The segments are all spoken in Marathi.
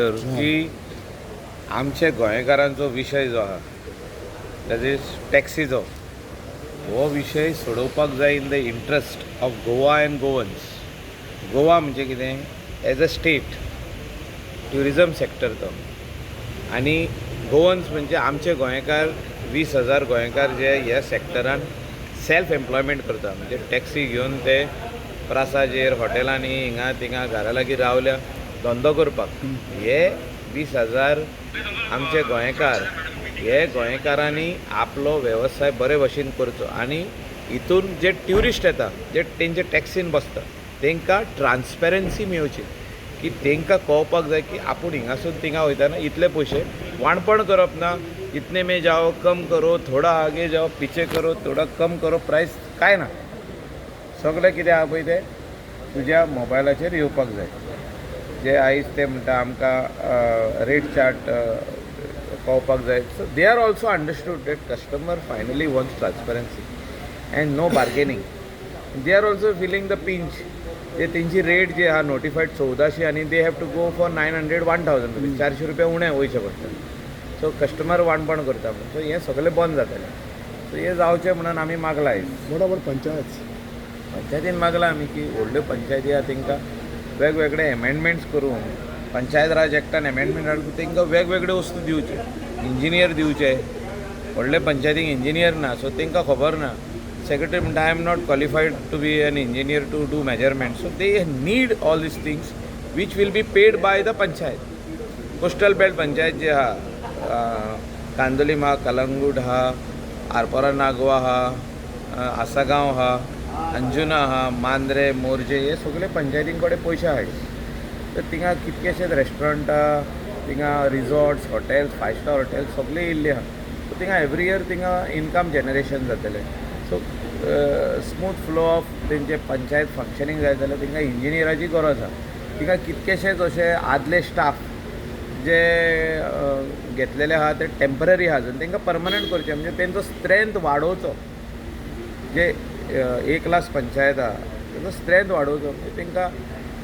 भितर की आमचे गोंयकारांचो विशय जो आहा दॅट इज टॅक्सीचो हो विशय सोडोवपाक जाय in the interest of Goa end Goans. Goa म्हणजे कितें as a state tourism sector तो आनी गोवन्स म्हणजे आमचे गोंयकार 20,000 गोंयकार जे ह्या सेक्टरान सेल्फ एम्प्लॉयमेंट करता. म्हणजे टॅक्सी घेवन ते प्रासाचेर हॉटेलांनी हिंगा थिंगा घरा लागीं रावल्या धंदो करपाक. हे 20,000 आमचे गोंयकार हे गोंयकारांनी आपलो वेवसाय बरे भशेन करचो आनी हितून जे ट्युरिस्ट येता जे तेंचे टॅक्सीन बसता तांकां ट्रान्सपेरन्सी मेळची की तांकां कळपाक जाय की आपूण हिंगासून थिंगा वयताना इतले पयशे वाणपण करप ना. इतने में जाओ कम करो, थोड़ा आगे जाओ पीछे करो, थोड़ा कम करो, प्रायस काय ना. सगळें कितें आहा पळय तें तुज्या मोबायलाचेर येवपाक जाय. जे आयज ते म्हणटा आमकां रेट चार्ट कळपाक जाय. So they are also understood that customer finally wants transparency and no bargaining. They are also feeling the pinch. ते तेंची रेट जी आहा नोटिफायड 1400 आनी they have to go for 900 1000 rupees. 400 रुपया उणें वयचें पडटा. सो कस्टमर वाणपण करता म्हणून सो हें सगळें बंद जातलें. सो हें जावचें म्हणून आमी मागला. वॉट अबाउट पंचायतीन मागला आमी की व्हडल्यो पंचायती आहा तांकां वेगवेगळे एमेंडमेंट्स करून पंचायत राज एक्टान एमेंडमेंट हाडून तांकां वेगवेगळ्यो वस्तू दिवच्यो. इंजिनियर दिवचे. व्हडले पंचायतीक इंजिनियर ना सो तांकां खबर ना. सेक्रेटरी म्हणटा I am not qualified to be an engineer to do measurement. So they need all these things which will be paid by the panchayat. Coastal belt panchayat जी आहा कांदोलीम आहा, कलंगूट आहा, आरपोरा नागवा आहा, आसागांव आहा, अंजुना आहा, मांद्रे, मोर्जे हे सगळे पंचायतीं कडेन पयशे आहाय. तर थिंगा कितकेशेच रेस्टॉरंटां थिंगा रिजॉर्ट्स हॉटेल्स 5 स्टार हॉटेल्स सगळे येयल्ले आहा. सो थिंगा एवरी इयर थिंगा इनकम जनरेशन जातलें. सो स्मूथ फ्लो ऑफ तेंचे पंचायत फंक्शनींग जाय जाल्यार थिंगा इंजिनियराची गरज आहा. थिंगा कितकेशेच अशे आदले स्टाफ जे घेतलेले आहा ते टेम्पररी आहा अजून तांकां परमनंट करचें म्हणजे तेंचो स्ट्रेंथ वाडोवचो. जे 1 लाख पंचायत आहा तेंचो स्ट्रेंथ वाडोवचो. तांकां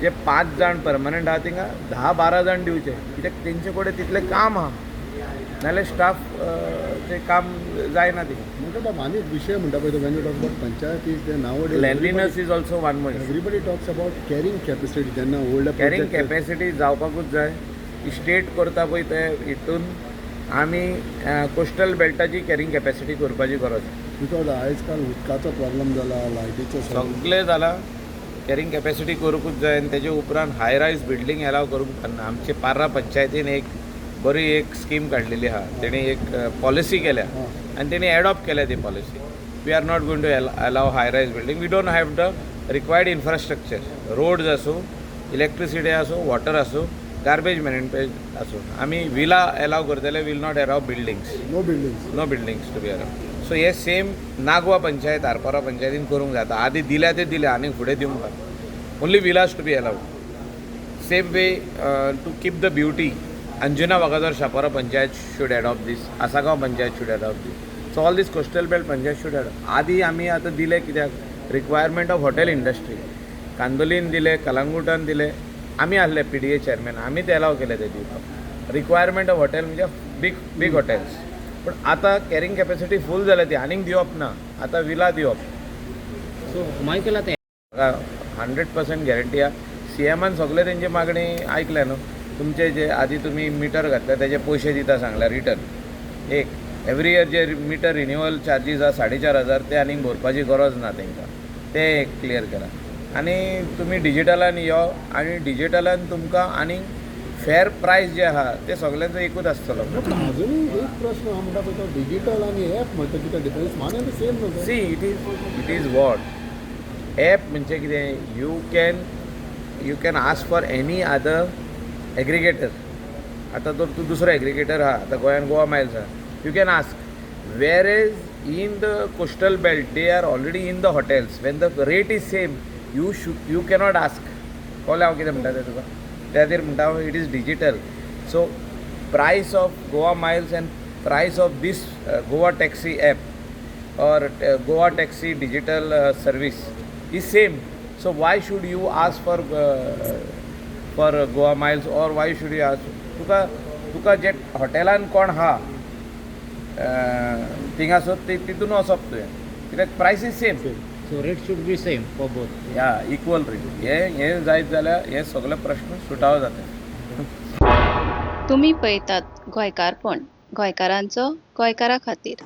जे 5 जाण परमनंट आहा तिंगा 10-12 जाण दिवचे कित्याक तेंचे कडेन तितलें काम आहा नाल्यार स्टाफ ते काम जायना तिंगा. म्हणटा आनी विशय म्हणटा पळय Wien you talk about panchayat is they now cleanliness is also one more. Everybody talks about carrying capacity जेन्ना ओल्ड कॅरींग कॅपेसिटी जावपाकूच जाय. स्टेट करता पळय ते हितून आमी कोस्टल बेल्टाची कॅरींग कॅपेसिटी करपाची गरज. बिकॉज आयज काल उदकाचो प्रॉब्लम जाला लायटीचो सगळें जाला. कॅरींग कॅपेसिटी करूंकूच जाय आनी तेजे उपरांत हाय रायज बिल्डींग एलाव करूंक उपकारना. आमचे पार्रा पंचायतीन एक बरी एक स्कीम काडलेली आहा. तेणी एक पॉलिसी केल्या आनी तेणी एडॉप्ट केल्या ती policy. We are not going to allow high rise building. We don't have the required infrastructure. Roads आसूं, इलेक्ट्रिसिटी आसूं, वॉटर आसूं, गार्बेज मॅनेजमेंट आसूं. आमी विला एलाव करतले. Will not allow buildings. No buildings to be allow. So हे सेम नागवा पंचायत आरपोरा पंचायतीन करूंक जाता. आदी दिल्या ते दिल्या आनी फुडें दिवंक जाय. Only villas to be allowed. Same way to keep the beauty Anjuna Vagator Chapora panchayat should adopt these. Assagao panchayat should adopt these. So all these coastal belt panchayat should adopt. आदी आमी आतां दिले कित्याक रिक्वायरमेंट ऑफ हॉटेल इंडस्ट्री. कांदोलीन दिले, कलंगूटान दिले. आमी आसले PDA चेअरमॅन. आमी ते एलाव केले ते दिवपाक. रिक्वायरमेंट ऑफ हॉटेल म्हणजे बीग हॉटेल्स. पण आतां कॅरींग कॅपेसिटी फूल जाल्या ती आनीक दिवप ना. आतां विला दिवप. सो मायकल आतां 100% गॅरंटी आहा. CMन सगळे तेंची मागणी आयकल्या न्हू. तुमचे जे आदी तुमी मिटर घातले तेजे पयशे दिता सांगल्या रिटर्न. एक एवरी इयर जे मिटर रिन्युअल चार्जीस आहा 4,500 ते आनीक भरपाची गरज ना तांकां. ते एक क्लियर करा. आनी तुमी डिजिटलान यो आनी डिजिटलान तुमकां आनीक फेर प्रायस जे आहा ते सगळ्यांचो एकूच आसतलो. अजुनूय एक प्रश्न हांव म्हणटा पळय तो डिजिटल आनी एप म्हणटा कितें difference one and the same न्हू. See it is what app म्हणजे कितें you can ask for any other aggregator. आतां जर तूं दुसरो एग्रिगेटर आहा आतां गोंयान गोवा मायल्स आहा you can ask where is in the coastal belt they are already in the hotels when the rate is same you cannot ask. कळ्ळें हांव कितें म्हणटा तें तुका. त्या खातीर म्हणटा हांव it is digital. So price of Goa Miles and price of these Goa taxi app और Goa taxi digital service is same. So why should you ask for Goa Miles or why should you तुका तुका जे हॉटेलान कोण आहा थिंगासर तितून वचप तुवें कित्याक प्रायस is same. So rate should be same for both. या इक्वल रेट हे जायत जाल्यार हे सगळे प्रश्न सुटावो जाता. तुम्ही पळयतात गोंयकारपण गोंयकारांचो गोंयकारा खातीर.